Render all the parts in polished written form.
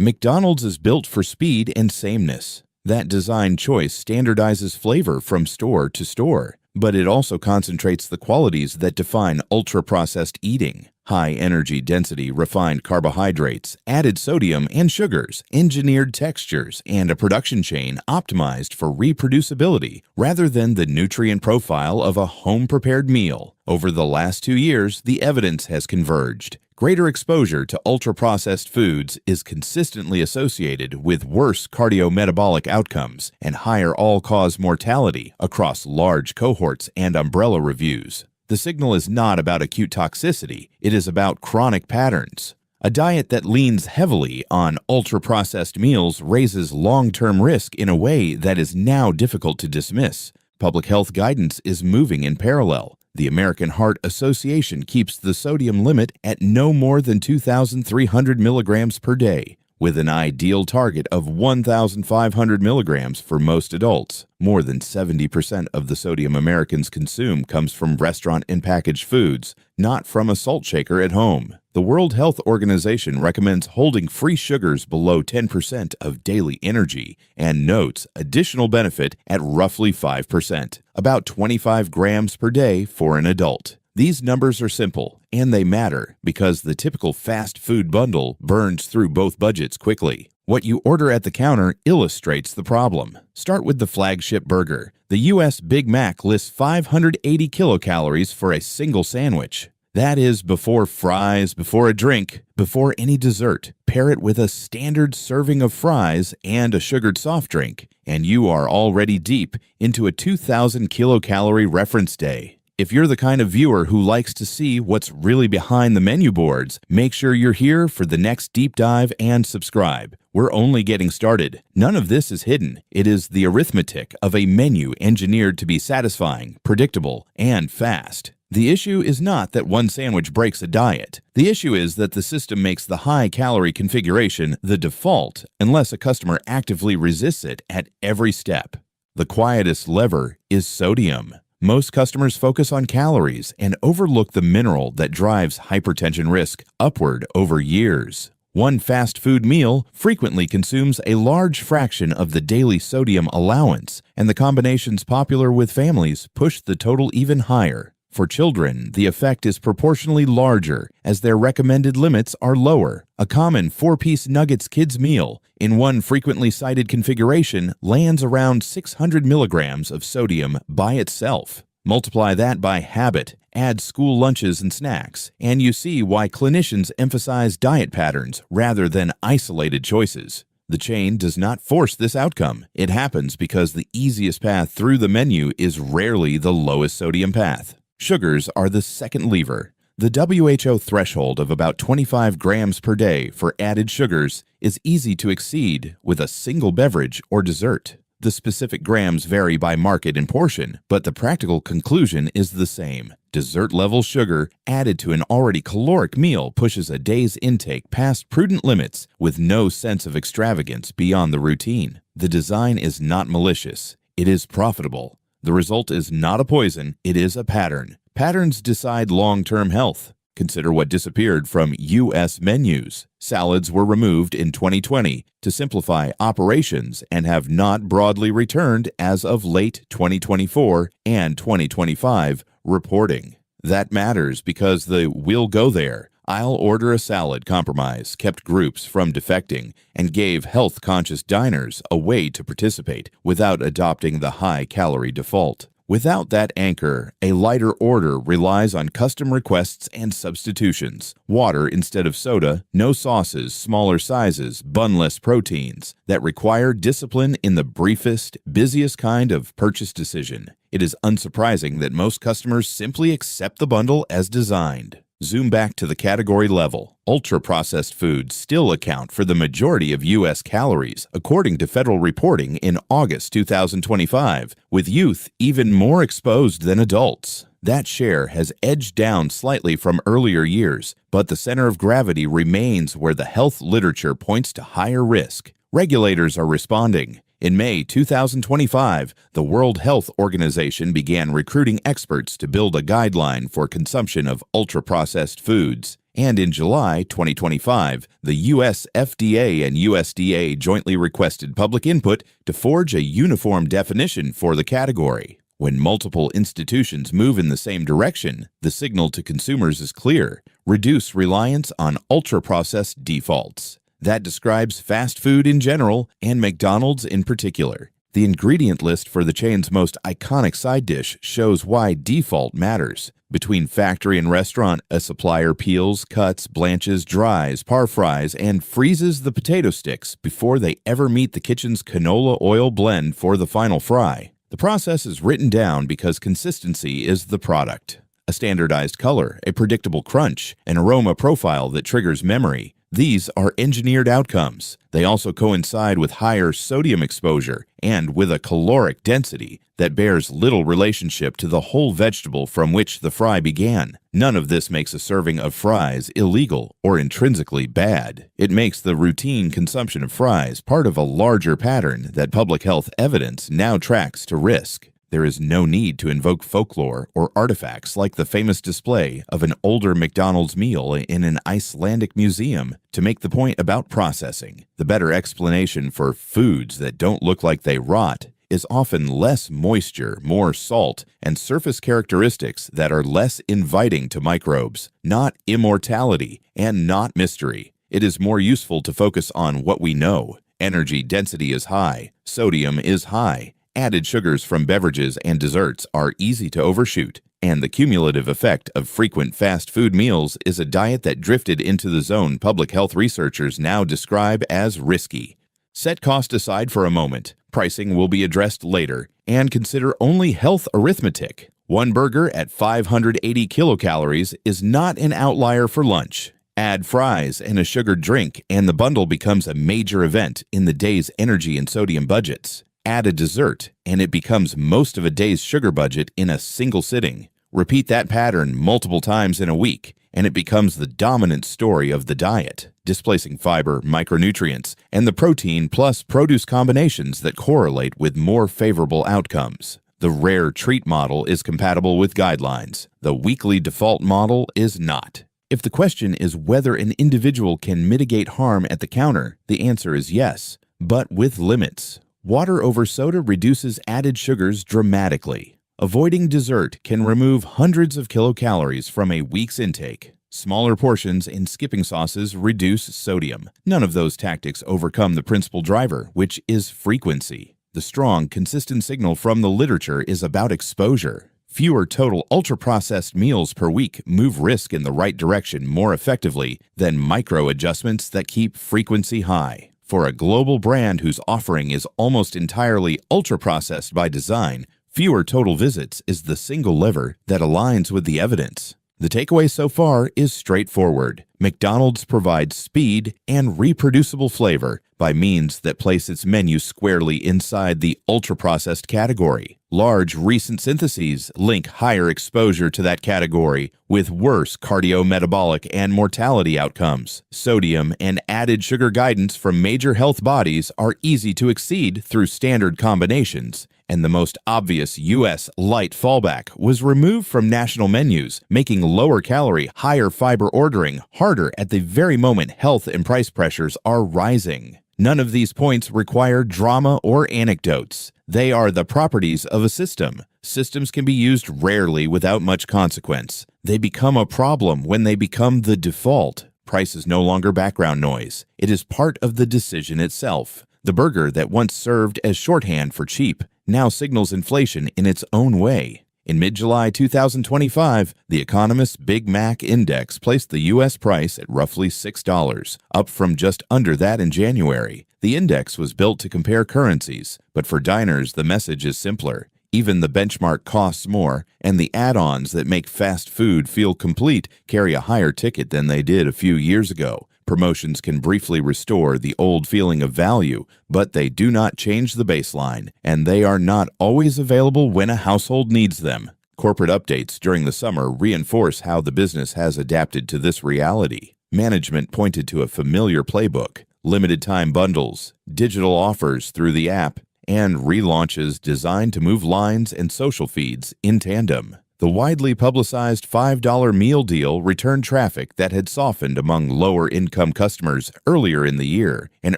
McDonald's is built for speed and sameness. That design choice standardizes flavor from store to store, but it also concentrates the qualities that define ultra-processed eating: high energy density refined carbohydrates, added sodium and sugars, engineered textures, and a production chain optimized for reproducibility rather than the nutrient profile of a home-prepared meal. Over the last 2 years, the evidence has converged. Greater exposure to ultra-processed foods is consistently associated with worse cardiometabolic outcomes and higher all-cause mortality across large cohorts and umbrella reviews. The signal is not about acute toxicity, it is about chronic patterns. A diet that leans heavily on ultra-processed meals raises long-term risk in a way that is now difficult to dismiss. Public health guidance is moving in parallel. The American Heart Association keeps the sodium limit at no more than 2,300 milligrams per day, with an ideal target of 1,500 milligrams for most adults. More than 70% of the sodium Americans consume comes from restaurant and packaged foods, not from a salt shaker at home. The World Health Organization recommends holding free sugars below 10% of daily energy and notes additional benefit at roughly 5%, about 25 grams per day for an adult. These numbers are simple, and they matter because the typical fast food bundle burns through both budgets quickly. What you order at the counter illustrates the problem. Start with the flagship burger. The U.S. Big Mac lists 580 kilocalories for a single sandwich. That is before fries, before a drink, before any dessert. Pair it with a standard serving of fries and a sugared soft drink, and you are already deep into a 2,000 kilocalorie reference day. If you're the kind of viewer who likes to see what's really behind the menu boards, make sure you're here for the next deep dive and subscribe. We're only getting started. None of this is hidden. It is the arithmetic of a menu engineered to be satisfying, predictable, and fast. The issue is not that one sandwich breaks a diet. The issue is that the system makes the high-calorie configuration the default unless a customer actively resists it at every step. The quietest lever is sodium. Most customers focus on calories and overlook the mineral that drives hypertension risk upward over years. One fast food meal frequently consumes a large fraction of the daily sodium allowance, and the combinations popular with families push the total even higher. For children, the effect is proportionally larger as their recommended limits are lower. A common 4-piece nuggets kids meal in one frequently cited configuration lands around 600 milligrams of sodium by itself. Multiply that by habit, add school lunches and snacks, and you see why clinicians emphasize diet patterns rather than isolated choices. The chain does not force this outcome. It happens because the easiest path through the menu is rarely the lowest sodium path. Sugars are the second lever. The WHO threshold of about 25 grams per day for added sugars is easy to exceed with a single beverage or dessert. The specific grams vary by market and portion, but the practical conclusion is the same. Dessert-level sugar added to an already caloric meal pushes a day's intake past prudent limits with no sense of extravagance beyond the routine. The design is not malicious. It is profitable. The result is not a poison, it is a pattern. Patterns decide long-term health. Consider what disappeared from U.S. menus. Salads were removed in 2020 to simplify operations and have not broadly returned as of late 2024 and 2025 reporting. That matters because the "we'll go there, I'll order a salad" compromise kept groups from defecting and gave health-conscious diners a way to participate without adopting the high-calorie default. Without that anchor, a lighter order relies on custom requests and substitutions. Water instead of soda, no sauces, smaller sizes, bunless proteins that require discipline in the briefest, busiest kind of purchase decision. It is unsurprising that most customers simply accept the bundle as designed. Zoom back to the category level. Ultra-processed foods still account for the majority of U.S. calories, according to federal reporting in August 2025, with youth even more exposed than adults. That share has edged down slightly from earlier years, but the center of gravity remains where the health literature points to higher risk. Regulators are responding. In May 2025, the World Health Organization began recruiting experts to build a guideline for consumption of ultra-processed foods. And in July 2025, the U.S. FDA and USDA jointly requested public input to forge a uniform definition for the category. When multiple institutions move in the same direction, the signal to consumers is clear: reduce reliance on ultra-processed defaults. That describes fast food in general and McDonald's in particular. The ingredient list for the chain's most iconic side dish shows why default matters. Between factory and restaurant, a supplier peels, cuts, blanches, dries, par-fries, and freezes the potato sticks before they ever meet the kitchen's canola oil blend for the final fry. The process is written down because consistency is the product. A standardized color, a predictable crunch, an aroma profile that triggers memory. These are engineered outcomes. They also coincide with higher sodium exposure and with a caloric density that bears little relationship to the whole vegetable from which the fry began. None of this makes a serving of fries illegal or intrinsically bad. It makes the routine consumption of fries part of a larger pattern that public health evidence now tracks to risk. There is no need to invoke folklore or artifacts like the famous display of an older McDonald's meal in an Icelandic museum to make the point about processing. The better explanation for foods that don't look like they rot is often less moisture, more salt, and surface characteristics that are less inviting to microbes, not immortality and not mystery. It is more useful to focus on what we know. Energy density is high, sodium is high. Added sugars from beverages and desserts are easy to overshoot, and the cumulative effect of frequent fast food meals is a diet that drifted into the zone public health researchers now describe as risky. Set cost aside for a moment, pricing will be addressed later, and consider only health arithmetic. One burger at 580 kilocalories is not an outlier for lunch. Add fries and a sugared drink, and the bundle becomes a major event in the day's energy and sodium budgets. Add a dessert, and it becomes most of a day's sugar budget in a single sitting. Repeat that pattern multiple times in a week, and it becomes the dominant story of the diet, displacing fiber, micronutrients, and the protein plus produce combinations that correlate with more favorable outcomes. The rare treat model is compatible with guidelines. The weekly default model is not. If the question is whether an individual can mitigate harm at the counter, the answer is yes, but with limits. Water over soda reduces added sugars dramatically. Avoiding dessert can remove hundreds of kilocalories from a week's intake. Smaller portions and skipping sauces reduce sodium. None of those tactics overcome the principal driver, which is frequency. The strong, consistent signal from the literature is about exposure. Fewer total ultra-processed meals per week move risk in the right direction more effectively than micro-adjustments that keep frequency high. For a global brand whose offering is almost entirely ultra-processed by design, fewer total visits is the single lever that aligns with the evidence. The takeaway so far is straightforward. McDonald's provides speed and reproducible flavor by means that place its menu squarely inside the ultra-processed category. Large recent syntheses link higher exposure to that category with worse cardiometabolic and mortality outcomes. Sodium and added sugar guidance from major health bodies are easy to exceed through standard combinations, and the most obvious U.S. light fallback was removed from national menus, making lower-calorie, higher-fiber ordering harder at the very moment health and price pressures are rising. None of these points require drama or anecdotes. They are the properties of a system. Systems can be used rarely without much consequence. They become a problem when they become the default. Price is no longer background noise. It is part of the decision itself. The burger that once served as shorthand for cheap now signals inflation in its own way. In mid-July 2025, The Economist's Big Mac Index placed the U.S. price at roughly $6, up from just under that in January. The index was built to compare currencies, but for diners the message is simpler. Even the benchmark costs more, and the add-ons that make fast food feel complete carry a higher ticket than they did a few years ago. Promotions can briefly restore the old feeling of value, but they do not change the baseline, and they are not always available when a household needs them. Corporate updates during the summer reinforce how the business has adapted to this reality. Management pointed to a familiar playbook: limited-time bundles, digital offers through the app, and relaunches designed to move lines and social feeds in tandem. The widely publicized $5 meal deal returned traffic that had softened among lower-income customers earlier in the year, and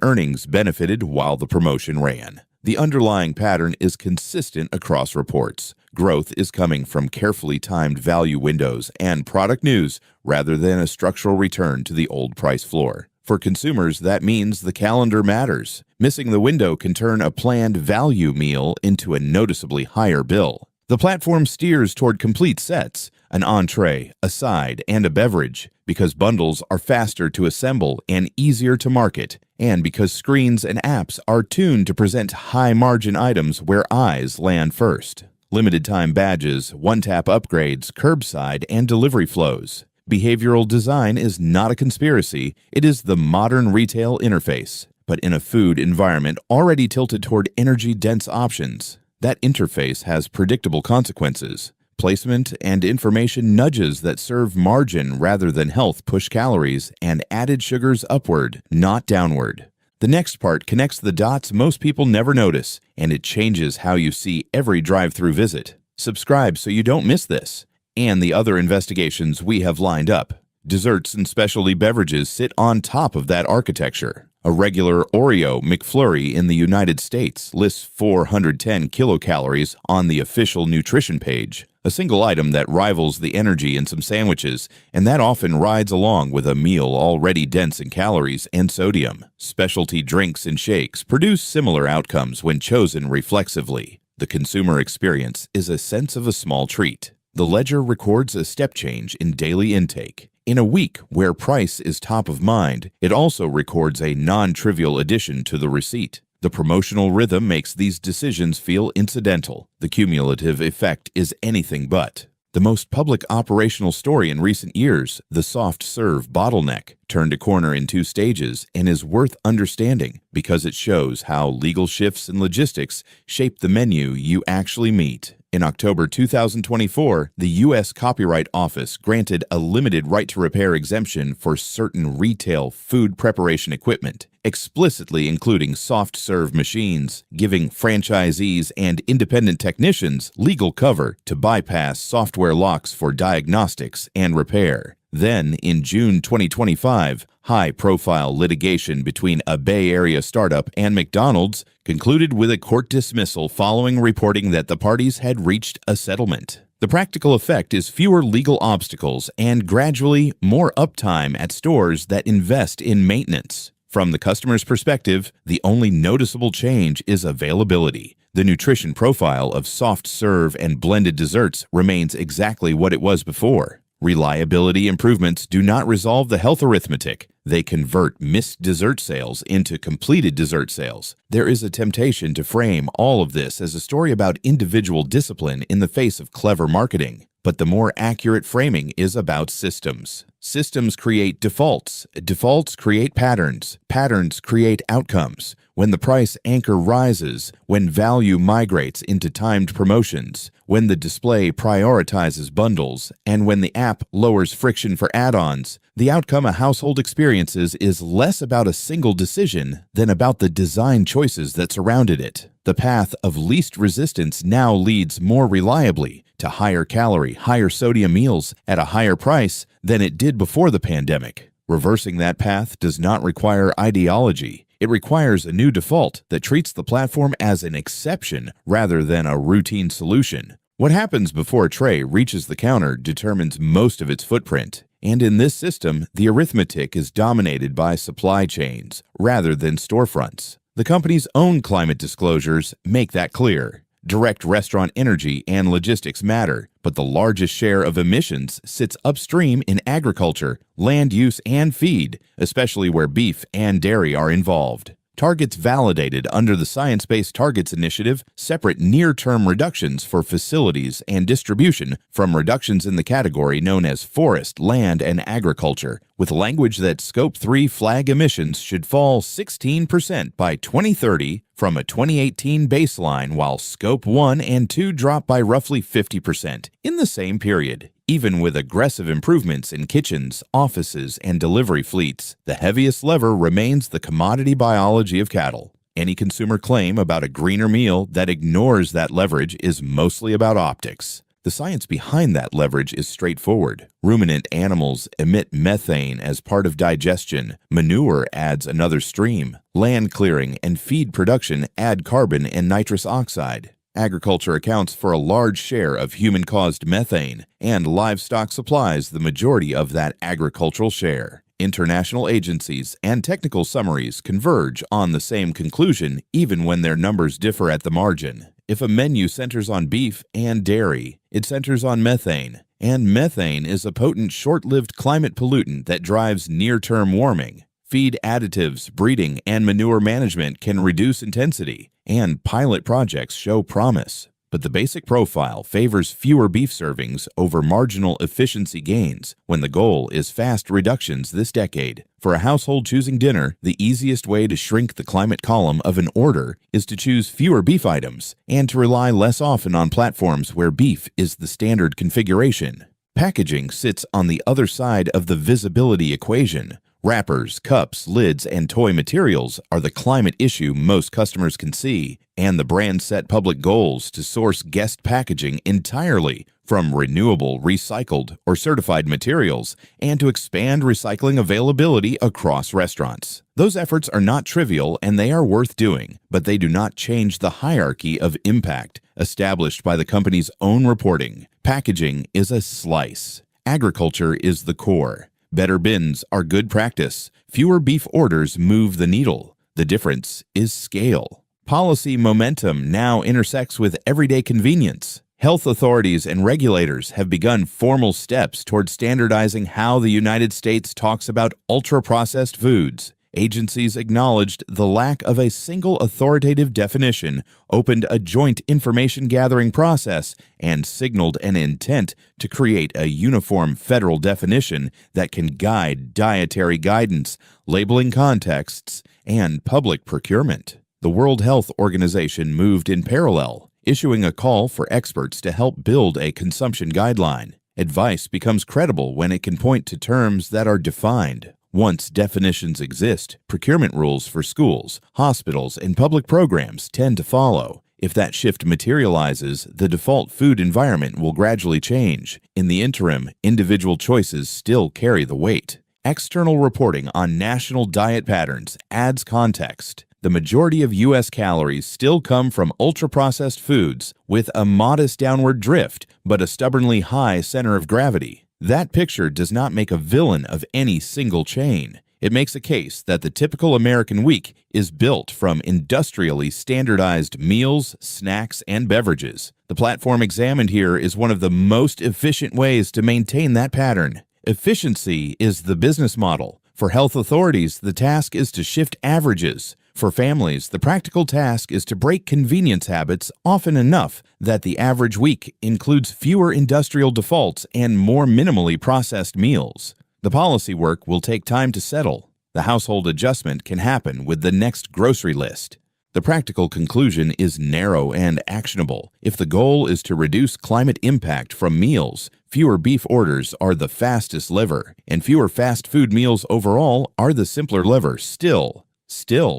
earnings benefited while the promotion ran. The underlying pattern is consistent across reports. Growth is coming from carefully timed value windows and product news rather than a structural return to the old price floor. For consumers, that means the calendar matters. Missing the window can turn a planned value meal into a noticeably higher bill. The platform steers toward complete sets, an entree, a side, and a beverage, because bundles are faster to assemble and easier to market, and because screens and apps are tuned to present high-margin items where eyes land first. Limited-time badges, one-tap upgrades, curbside, and delivery flows. Behavioral design is not a conspiracy, it is the modern retail interface, but in a food environment already tilted toward energy-dense options. That interface has predictable consequences. Placement and information nudges that serve margin rather than health push calories and added sugars upward, not downward. The next part connects the dots most people never notice, and it changes how you see every drive-through visit. Subscribe so you don't miss this, and the other investigations we have lined up. Desserts and specialty beverages sit on top of that architecture. A regular Oreo McFlurry in the United States lists 410 kilocalories on the official nutrition page, a single item that rivals the energy in some sandwiches, and that often rides along with a meal already dense in calories and sodium. Specialty drinks and shakes produce similar outcomes when chosen reflexively. The consumer experience is a sense of a small treat. The ledger records a step change in daily intake. In a week where price is top of mind, it also records a non-trivial addition to the receipt. The promotional rhythm makes these decisions feel incidental. The cumulative effect is anything but. The most public operational story in recent years, the soft serve bottleneck, turned a corner in 2 stages and is worth understanding because it shows how legal shifts in logistics shape the menu you actually meet. In October 2024, the U.S. Copyright Office granted a limited right-to-repair exemption for certain retail food preparation equipment, explicitly including soft-serve machines, giving franchisees and independent technicians legal cover to bypass software locks for diagnostics and repair. Then, in June 2025, high-profile litigation between a Bay Area startup and McDonald's concluded with a court dismissal following reporting that the parties had reached a settlement. The practical effect is fewer legal obstacles and gradually more uptime at stores that invest in maintenance. From the customer's perspective, the only noticeable change is availability. The nutrition profile of soft-serve and blended desserts remains exactly what it was before. Reliability improvements do not resolve the health arithmetic. They convert missed dessert sales into completed dessert sales. There is a temptation to frame all of this as a story about individual discipline in the face of clever marketing. But the more accurate framing is about systems. Systems create defaults. Defaults create patterns. Patterns create outcomes. When the price anchor rises, when value migrates into timed promotions, when the display prioritizes bundles, and when the app lowers friction for add-ons, the outcome a household experiences is less about a single decision than about the design choices that surrounded it. The path of least resistance now leads more reliably to higher calorie, higher sodium meals at a higher price than it did before the pandemic. Reversing that path does not require ideology. It requires a new default that treats the platform as an exception rather than a routine solution. What happens before a tray reaches the counter determines most of its footprint. And in this system, the arithmetic is dominated by supply chains rather than storefronts. The company's own climate disclosures make that clear. Direct restaurant energy and logistics matter, but the largest share of emissions sits upstream in agriculture, land use, and feed, especially where beef and dairy are involved. Targets validated under the Science Based Targets initiative separate near-term reductions for facilities and distribution from reductions in the category known as forest, land, and agriculture, with language that Scope 3 flag emissions should fall 16% by 2030 from a 2018 baseline, while Scope 1 and 2 drop by roughly 50% in the same period. Even with aggressive improvements in kitchens, offices, and delivery fleets, the heaviest lever remains the commodity biology of cattle. Any consumer claim about a greener meal that ignores that leverage is mostly about optics. The science behind that leverage is straightforward. Ruminant animals emit methane as part of digestion, manure adds another stream, land clearing and feed production add carbon and nitrous oxide. Agriculture accounts for a large share of human-caused methane, and livestock supplies the majority of that agricultural share. International agencies and technical summaries converge on the same conclusion even when their numbers differ at the margin. If a menu centers on beef and dairy, it centers on methane, and methane is a potent short-lived climate pollutant that drives near-term warming. Feed additives, breeding, and manure management can reduce intensity, and pilot projects show promise. But the basic profile favors fewer beef servings over marginal efficiency gains when the goal is fast reductions this decade. For a household choosing dinner, the easiest way to shrink the climate column of an order is to choose fewer beef items and to rely less often on platforms where beef is the standard configuration. Packaging sits on the other side of the visibility equation. Wrappers, cups, lids, and toy materials are the climate issue most customers can see, and the brand set public goals to source guest packaging entirely from renewable, recycled, or certified materials, and to expand recycling availability across restaurants. Those efforts are not trivial and they are worth doing, but they do not change the hierarchy of impact established by the company's own reporting. Packaging is a slice. Agriculture is the core. Better bins are good practice. Fewer beef orders move the needle. The difference is scale. Policy momentum now intersects with everyday convenience. Health authorities and regulators have begun formal steps toward standardizing how the United States talks about ultra-processed foods. Agencies acknowledged the lack of a single authoritative definition, opened a joint information gathering process, and signaled an intent to create a uniform federal definition that can guide dietary guidance, labeling contexts, and public procurement. The World Health Organization moved in parallel, issuing a call for experts to help build a consumption guideline. Advice becomes credible when it can point to terms that are defined. Once definitions exist, procurement rules for schools, hospitals, and public programs tend to follow. If that shift materializes, the default food environment will gradually change. In the interim, individual choices still carry the weight. External reporting on national diet patterns adds context. The majority of U.S. calories still come from ultra-processed foods with a modest downward drift, but a stubbornly high center of gravity. That picture does not make a villain of any single chain. It makes a case that the typical American week is built from industrially standardized meals, snacks, and beverages. The platform examined here is one of the most efficient ways to maintain that pattern. Efficiency is the business model. For health authorities, the task is to shift averages. For families, the practical task is to break convenience habits often enough that the average week includes fewer industrial defaults and more minimally processed meals. The policy work will take time to settle. The household adjustment can happen with the next grocery list. The practical conclusion is narrow and actionable. If the goal is to reduce climate impact from meals, fewer beef orders are the fastest lever, and fewer fast food meals overall are the simpler lever still,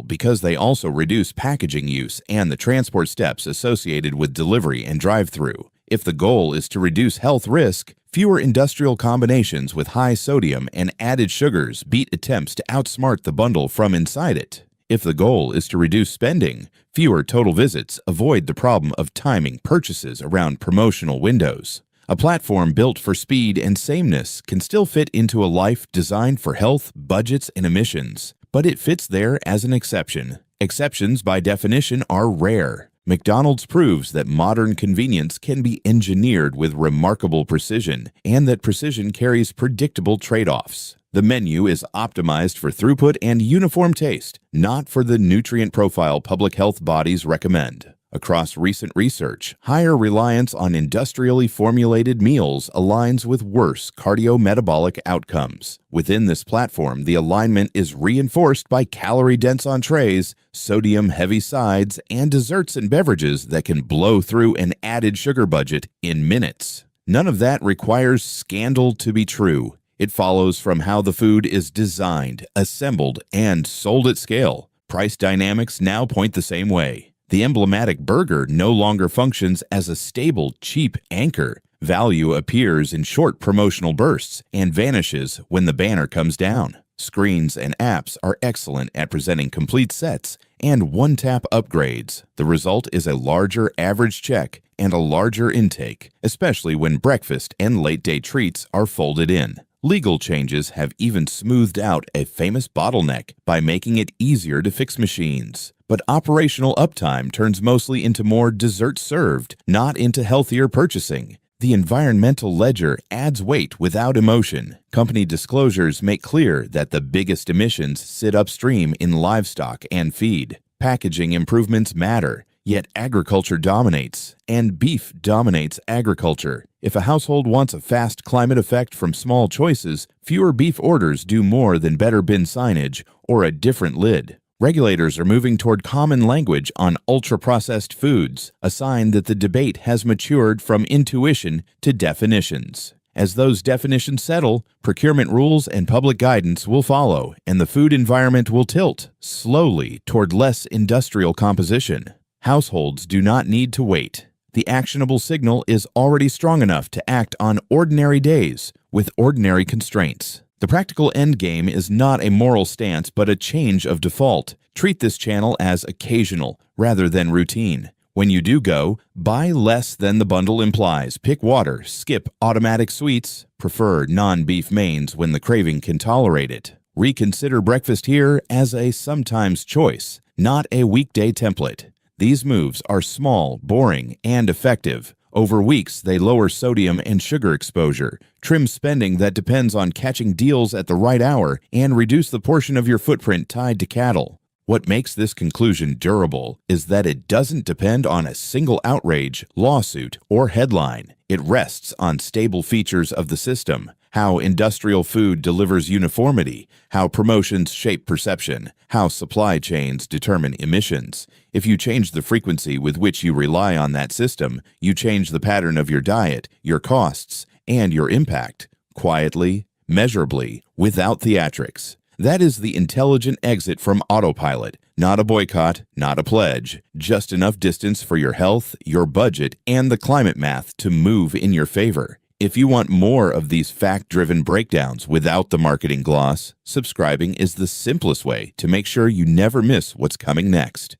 because they also reduce packaging use and the transport steps associated with delivery and drive-through. If the goal is to reduce health risk, fewer industrial combinations with high sodium and added sugars beat attempts to outsmart the bundle from inside it. If the goal is to reduce spending, fewer total visits avoid the problem of timing purchases around promotional windows. A platform built for speed and sameness can still fit into a life designed for health, budgets, and emissions. But it fits there as an exception. Exceptions, by definition, are rare. McDonald's proves that modern convenience can be engineered with remarkable precision, and that precision carries predictable trade-offs. The menu is optimized for throughput and uniform taste, not for the nutrient profile public health bodies recommend. Across recent research, higher reliance on industrially formulated meals aligns with worse cardiometabolic outcomes. Within this platform, the alignment is reinforced by calorie-dense entrees, sodium-heavy sides, and desserts and beverages that can blow through an added sugar budget in minutes. None of that requires scandal to be true. It follows from how the food is designed, assembled, and sold at scale. Price dynamics now point the same way. The emblematic burger no longer functions as a stable, cheap anchor. Value appears in short promotional bursts and vanishes when the banner comes down. Screens and apps are excellent at presenting complete sets and one-tap upgrades. The result is a larger average check and a larger intake, especially when breakfast and late-day treats are folded in. Legal changes have even smoothed out a famous bottleneck by making it easier to fix machines. But operational uptime turns mostly into more dessert served, not into healthier purchasing. The environmental ledger adds weight without emotion. Company disclosures make clear that the biggest emissions sit upstream in livestock and feed. Packaging improvements matter, yet agriculture dominates, and beef dominates agriculture. If a household wants a fast climate effect from small choices, fewer beef orders do more than better bin signage or a different lid. Regulators are moving toward common language on ultra-processed foods, a sign that the debate has matured from intuition to definitions. As those definitions settle, procurement rules and public guidance will follow, and the food environment will tilt, slowly, toward less industrial composition. Households do not need to wait. The actionable signal is already strong enough to act on ordinary days with ordinary constraints. The practical endgame is not a moral stance but a change of default. Treat this channel as occasional rather than routine. When you do go, buy less than the bundle implies. Pick water, skip automatic sweets, prefer non-beef mains when the craving can tolerate it. Reconsider breakfast here as a sometimes choice, not a weekday template. These moves are small, boring, and effective. Over weeks, they lower sodium and sugar exposure, trim spending that depends on catching deals at the right hour, and reduce the portion of your footprint tied to cattle. What makes this conclusion durable is that it doesn't depend on a single outrage, lawsuit, or headline. It rests on stable features of the system: how industrial food delivers uniformity, how promotions shape perception, how supply chains determine emissions. If you change the frequency with which you rely on that system, you change the pattern of your diet, your costs, and your impact, quietly, measurably, without theatrics. That is the intelligent exit from autopilot. Not a boycott, not a pledge, just enough distance for your health, your budget, and the climate math to move in your favor. If you want more of these fact-driven breakdowns without the marketing gloss, subscribing is the simplest way to make sure you never miss what's coming next.